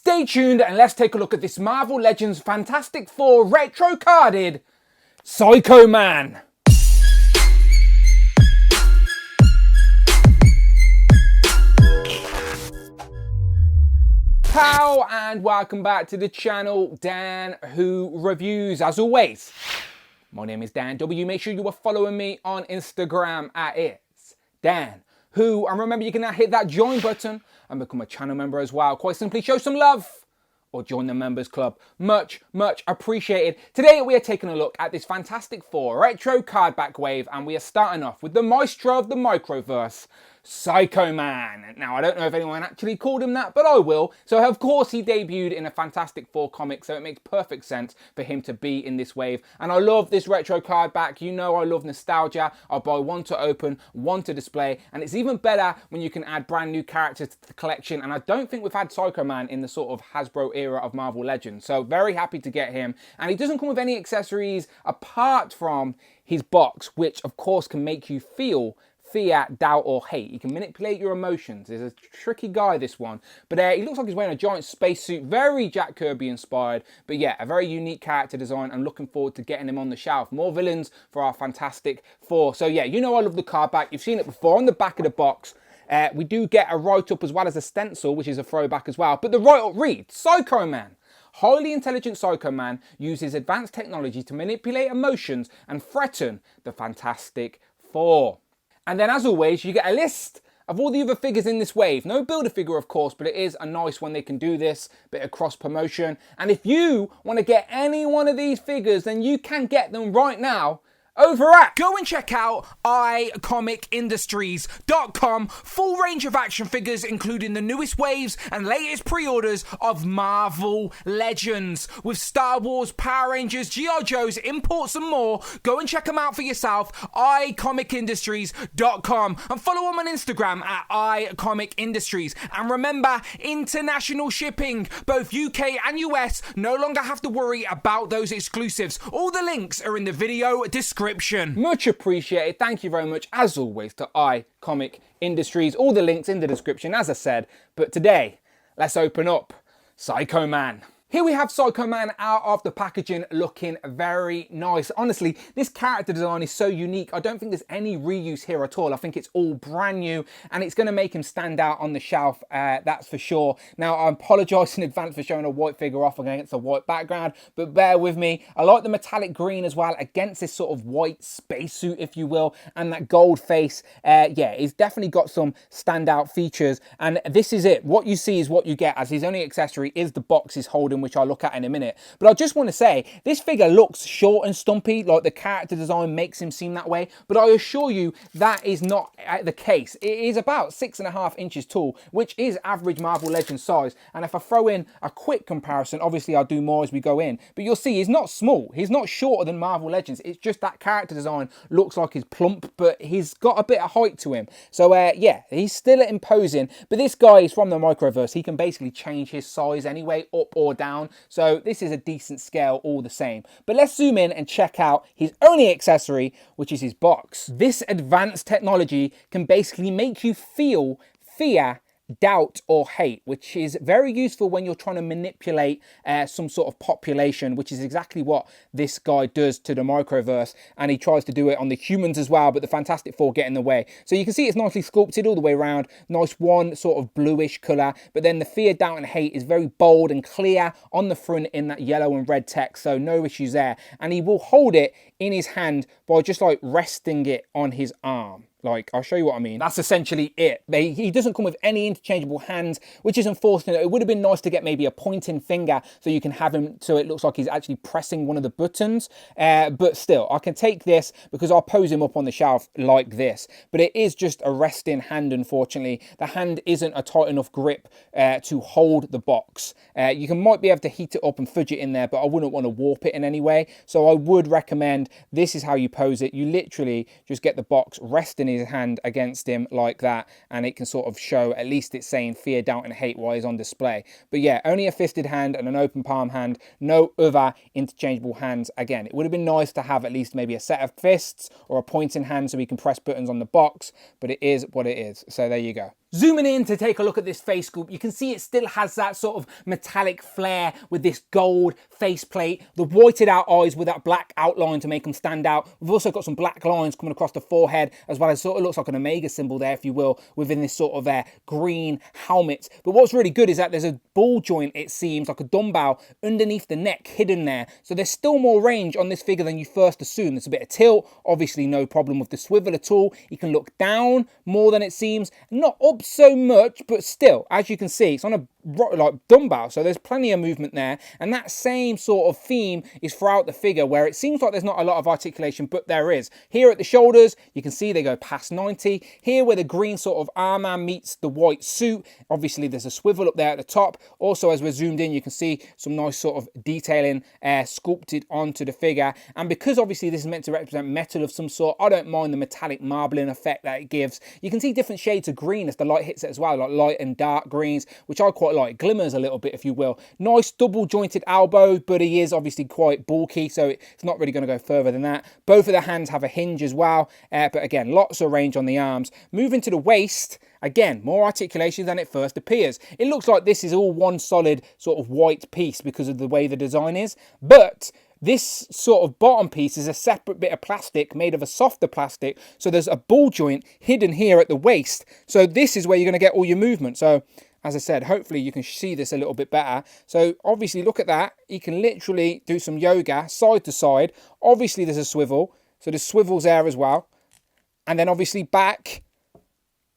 Stay tuned and let's take a look at this Marvel Legends Fantastic Four retro carded Psycho Man. Pow and welcome back to the channel, Dan Who Reviews. As always, my name is Dan W. Make sure you are following me on Instagram at It's Dan Who. And remember, you can now hit that join button and become a channel member as well. Quite simply, show some love or join the members club. Much appreciated. Today we are taking a look at this Fantastic Four retro card back wave, and we are starting off with the maestro of the microverse, Psycho Man. Now, I don't know if anyone actually called him that, but I will. So, of course, he debuted in a Fantastic Four comic, so it makes perfect sense for him to be in this wave. And I love this retro card back. You know I love nostalgia. I'll buy one to open, one to display, and it's even better when you can add brand new characters to the collection. And I don't think we've had Psycho Man in the sort of Hasbro era of Marvel Legends. So, very happy to get him. And he doesn't come with any accessories apart from his box, which, of course, can make you feel fear, doubt, or hate. He can manipulate your emotions. He's a tricky guy, this one. But he looks like he's wearing a giant spacesuit, very Jack Kirby inspired. But yeah, a very unique character design, and looking forward to getting him on the shelf. More villains for our Fantastic Four. So yeah, you know I love the card back. You've seen it before. On the back of the box, we do get a write-up as well as a stencil, which is a throwback as well. But the write-up reads, Psycho Man. Highly intelligent Psycho Man uses advanced technology to manipulate emotions and threaten the Fantastic Four. And then, as always, you get a list of all the other figures in this wave. No Build-A-Figure, of course, but it is a nice when they can do this, bit of cross-promotion. And if you want to get any one of these figures, then you can get them right now over at. Go and check out iComicIndustries.com. Full range of action figures, including the newest waves and latest pre-orders of Marvel Legends. With Star Wars, Power Rangers, G.I. Joes, imports and more. Go and check them out for yourself. iComicIndustries.com. And follow them on Instagram at iComicIndustries. And remember, international shipping. Both UK and US no longer have to worry about those exclusives. All the links are in the video description. Much appreciated. Thank you very much, as always, to iComic Industries. All the links in the description, as I said. But today, let's open up Psycho Man. Here we have Psycho Man out of the packaging, looking very nice. Honestly, this character design is so unique. I don't think there's any reuse here at all. I think it's all brand new, and it's going to make him stand out on the shelf, that's for sure. Now, I apologise in advance for showing a white figure off against a white background, but bear with me. I like the metallic green as well against this sort of white spacesuit, if you will, and that gold face. Yeah, he's definitely got some standout features, and this is it. What you see is what you get, as his only accessory is the box he's holding, which I'll look at in a minute. But I just want to say, this figure looks short and stumpy, like the character design makes him seem that way, but I assure you that is not the case. It is about 6.5 inches tall, which is average Marvel Legends size. And if I throw in a quick comparison, obviously I'll do more as we go in, but you'll see he's not small. He's not shorter than Marvel Legends. It's just that character design looks like he's plump, but he's got a bit of height to him. So yeah, he's still imposing, but this guy is from the microverse. He can basically change his size anyway, up or down. So this is a decent scale all the same. But let's zoom in and check out his only accessory, which is his box. This advanced technology can basically make you feel fear, doubt, or hate, which is very useful when you're trying to manipulate some sort of population, which is exactly what this guy does to the microverse, and he tries to do it on the humans as well, but the Fantastic Four get in the way. So you can see it's nicely sculpted all the way around, nice one sort of bluish colour, but then the fear, doubt, and hate is very bold and clear on the front in that yellow and red text, so no issues there. And he will hold it in his hand by just like resting it on his arm. Like, I'll show you what I mean. That's essentially it. He doesn't come with any interchangeable hands, which is unfortunate. It would have been nice to get maybe a pointing finger so you can have him so it looks like he's actually pressing one of the buttons. But still, I can take this because I'll pose him up on the shelf like this. But it is just a resting hand, unfortunately. The hand isn't a tight enough grip to hold the box. You might be able to heat it up and fudge it in there, but I wouldn't want to warp it in any way. So I would recommend this is how you pose it. You literally just get the box resting his hand against him like that, and it can sort of show, at least it's saying fear, doubt, and hate while he's on display. But yeah, only a fisted hand and an open palm hand, no other interchangeable hands. Again, it would have been nice to have at least maybe a set of fists or a pointing hand so we can press buttons on the box, but it is what it is. So there you go. Zooming in to take a look at this face sculpt, you can see it still has that sort of metallic flair with this gold faceplate, the whited out eyes with that black outline to make them stand out. We've also got some black lines coming across the forehead, as well as sort of looks like an omega symbol there, if you will, within this sort of green helmet. But what's really good is that there's a ball joint, it seems, like a dumbbell underneath the neck hidden there. So there's still more range on this figure than you first assume. There's a bit of tilt, obviously no problem with the swivel at all. You can look down more than it seems, not up so much, but still, as you can see, it's on a like dumbbell, so there's plenty of movement there. And that same sort of theme is throughout the figure, where it seems like there's not a lot of articulation, but there is. Here at the shoulders, you can see they go past 90. Here where the green sort of armband meets the white suit, obviously there's a swivel up there at the top. Also, as we're zoomed in, you can see some nice sort of detailing sculpted onto the figure. And because obviously this is meant to represent metal of some sort, I don't mind the metallic marbling effect that it gives. You can see different shades of green as the light hits it as well, like light and dark greens, which I quite like. Glimmers a little bit, if you will. Nice double jointed elbow, but he is obviously quite bulky, so it's not really going to go further than that. Both of the hands have a hinge as well, but again, lots of range on the arms. Moving to the waist, again, more articulation than it first appears. It looks like this is all one solid sort of white piece because of the way the design is, but this sort of bottom piece is a separate bit of plastic made of a softer plastic. So there's a ball joint hidden here at the waist. So this is where you're going to get all your movement. So as I said, hopefully you can see this a little bit better. So obviously look at that. You can literally do some yoga side to side. Obviously there's a swivel. So there's swivels there as well. And then obviously back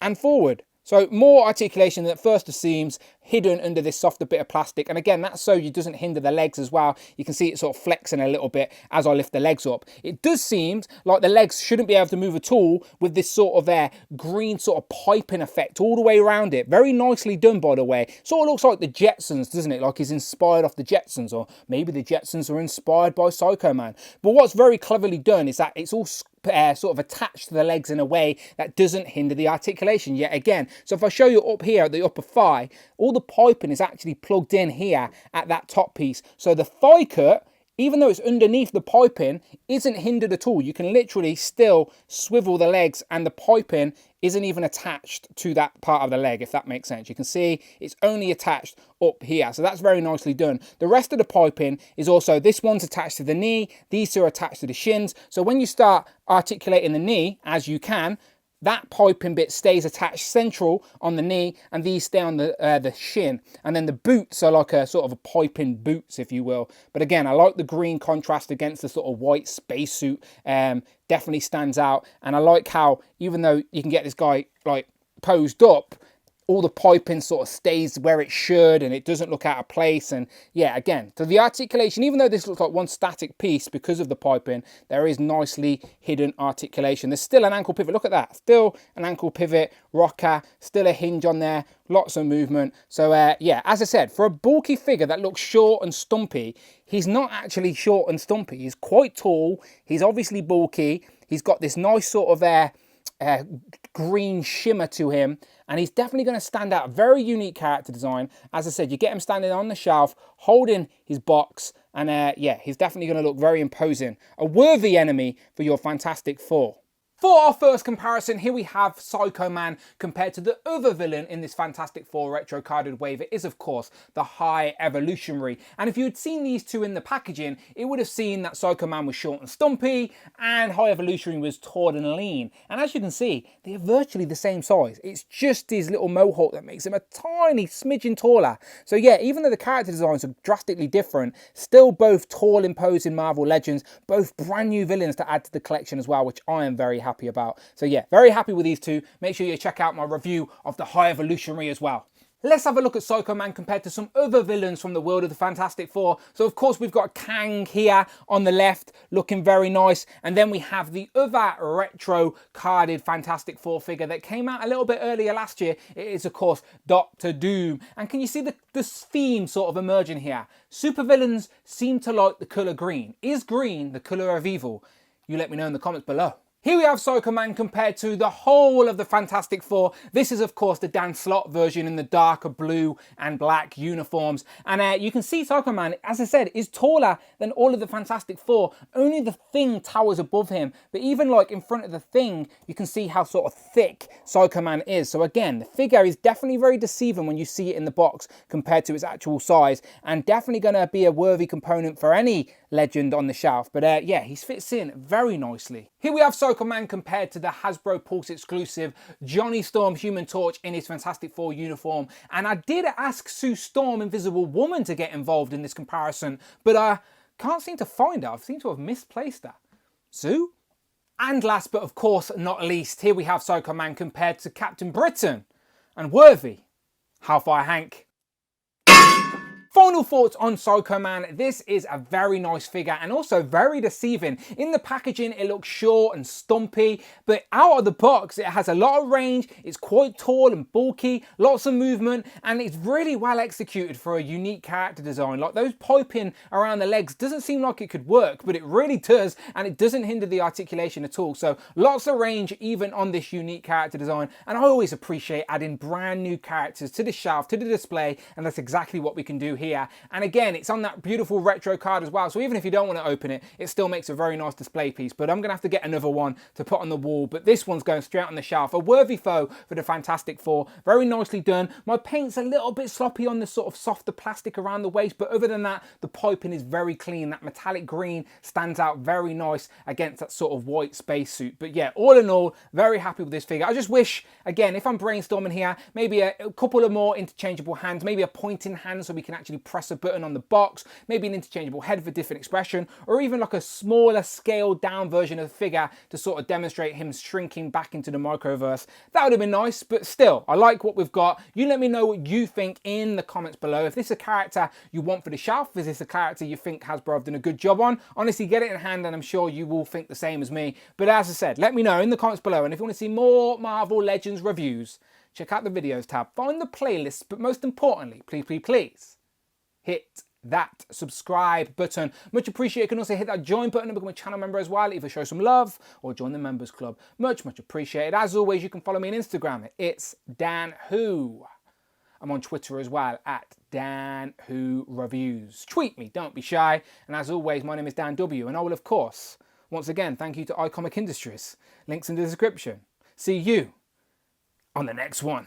and forward. So more articulation than at first seems, hidden under this softer bit of plastic. And again, that's so it doesn't hinder the legs as well. You can see it sort of flexing a little bit as I lift the legs up. It does seem like the legs shouldn't be able to move at all with this sort of green sort of piping effect all the way around it. Very nicely done, by the way. Sort of looks like the Jetsons, doesn't it? Like he's inspired off the Jetsons, or maybe the Jetsons are inspired by Psycho Man. But what's very cleverly done is that it's all sort of attached to the legs in a way that doesn't hinder the articulation yet again. So if I show you up here at the upper thigh, all the piping is actually plugged in here at that top piece. So the thigh cut, even though it's underneath the piping, isn't hindered at all. You can literally still swivel the legs, and the piping isn't even attached to that part of the leg, if that makes sense. You can see it's only attached up here. So that's very nicely done. The rest of the piping is also, this one's attached to the knee, these two are attached to the shins. So when you start articulating the knee, as you can, that piping bit stays attached central on the knee, and these stay on the shin. And then the boots are like a sort of a piping boots, if you will. But again, I like the green contrast against the sort of white spacesuit. Definitely stands out. And I like how, even though you can get this guy like posed up, all the piping sort of stays where it should, and it doesn't look out of place. And yeah, again, so the articulation, even though this looks like one static piece because of the piping, there is nicely hidden articulation. There's still an ankle pivot. Look at that. Still an ankle pivot, rocker, still a hinge on there, lots of movement. So yeah, as I said, for a bulky figure that looks short and stumpy, he's not actually short and stumpy. He's quite tall. He's obviously bulky. He's got this nice sort of green shimmer to him, and he's definitely going to stand out. Very unique character design. As I said, you get him standing on the shelf holding his box, and yeah, he's definitely going to look very imposing. A worthy enemy for your Fantastic Four. For our first comparison, here we have Psycho Man compared to the other villain in this Fantastic Four retro carded wave. It is, of course, the High Evolutionary. And if you had seen these two in the packaging, it would have seen that Psycho Man was short and stumpy, and High Evolutionary was tall and lean. And as you can see, they're virtually the same size. It's just his little mohawk that makes him a tiny smidgen taller. So yeah, even though the character designs are drastically different, still both tall, imposing Marvel legends, both brand new villains to add to the collection as well, which I am very happy about. So yeah, very happy with these two. Make sure you check out my review of the High Evolutionary as well. Let's have a look at Psycho Man compared to some other villains from the world of the Fantastic Four. So of course we've got Kang here on the left, looking very nice. And then we have the other retro carded Fantastic Four figure that came out a little bit earlier last year. It is of course Doctor Doom. And can you see the theme sort of emerging here? Supervillains seem to like the colour green. Is green the colour of evil? You let me know in the comments below. Here we have Psycho Man compared to the whole of the Fantastic Four. This is, of course, the Dan Slott version in the darker blue and black uniforms. And you can see Psycho Man, as I said, is taller than all of the Fantastic Four. Only the Thing towers above him. But even like in front of the Thing, you can see how sort of thick Psycho Man is. So again, the figure is definitely very deceiving when you see it in the box compared to its actual size. And definitely going to be a worthy component for any legend on the shelf. But yeah, he fits in very nicely. Here we have Psycho Man compared to the Hasbro Pulse exclusive Johnny Storm Human Torch in his Fantastic Four uniform. And I did ask Sue Storm, Invisible Woman, to get involved in this comparison, but I can't seem to find her. I seem to have misplaced her. Sue? And last but of course not least, here we have Psycho Man compared to Captain Britain and Worthy. How far, Hank? Final thoughts on Psycho Man. This is a very nice figure and also very deceiving. In the packaging, it looks short and stumpy, but out of the box, it has a lot of range. It's quite tall and bulky, lots of movement, and it's really well executed for a unique character design. Like those piping around the legs doesn't seem like it could work, but it really does, and it doesn't hinder the articulation at all. So lots of range even on this unique character design, and I always appreciate adding brand new characters to the shelf, to the display, and that's exactly what we can do here. And again, it's on that beautiful retro card as well, so even if you don't want to open it, it still makes a very nice display piece. But I'm gonna have to get another one to put on the wall, but this one's going straight on the shelf. A worthy foe for the Fantastic Four. Very nicely done. My paint's a little bit sloppy on the sort of softer plastic around the waist, but other than that, the piping is very clean. That metallic green stands out very nice against that sort of white spacesuit. But yeah, all in all, very happy with this figure. I just wish, again, if I'm brainstorming here, maybe a couple of more interchangeable hands, maybe a pointing hand so we can actually press a button on the box, maybe an interchangeable head for different expression, or even like a smaller scaled down version of the figure to sort of demonstrate him shrinking back into the microverse. That would have been nice, but still, I like what we've got. You let me know what you think in the comments below. If this is a character you want for the shelf, is this a character you think Hasbro have done a good job on? Honestly, get it in hand and I'm sure you will think the same as me. But as I said, let me know in the comments below, and if you want to see more Marvel Legends reviews, check out the videos tab, find the playlist, but most importantly, please hit that subscribe button. Much appreciated. You can also hit that join button and become a channel member as well, either show some love or join the members club. Much appreciated. As always, you can follow me on Instagram. It's Dan Who. I'm on Twitter as well at Dan Who Reviews. Tweet me, don't be shy. And as always, my name is Dan W. And I will, of course, once again, thank you to iComic Industries. Links in the description. See you on the next one.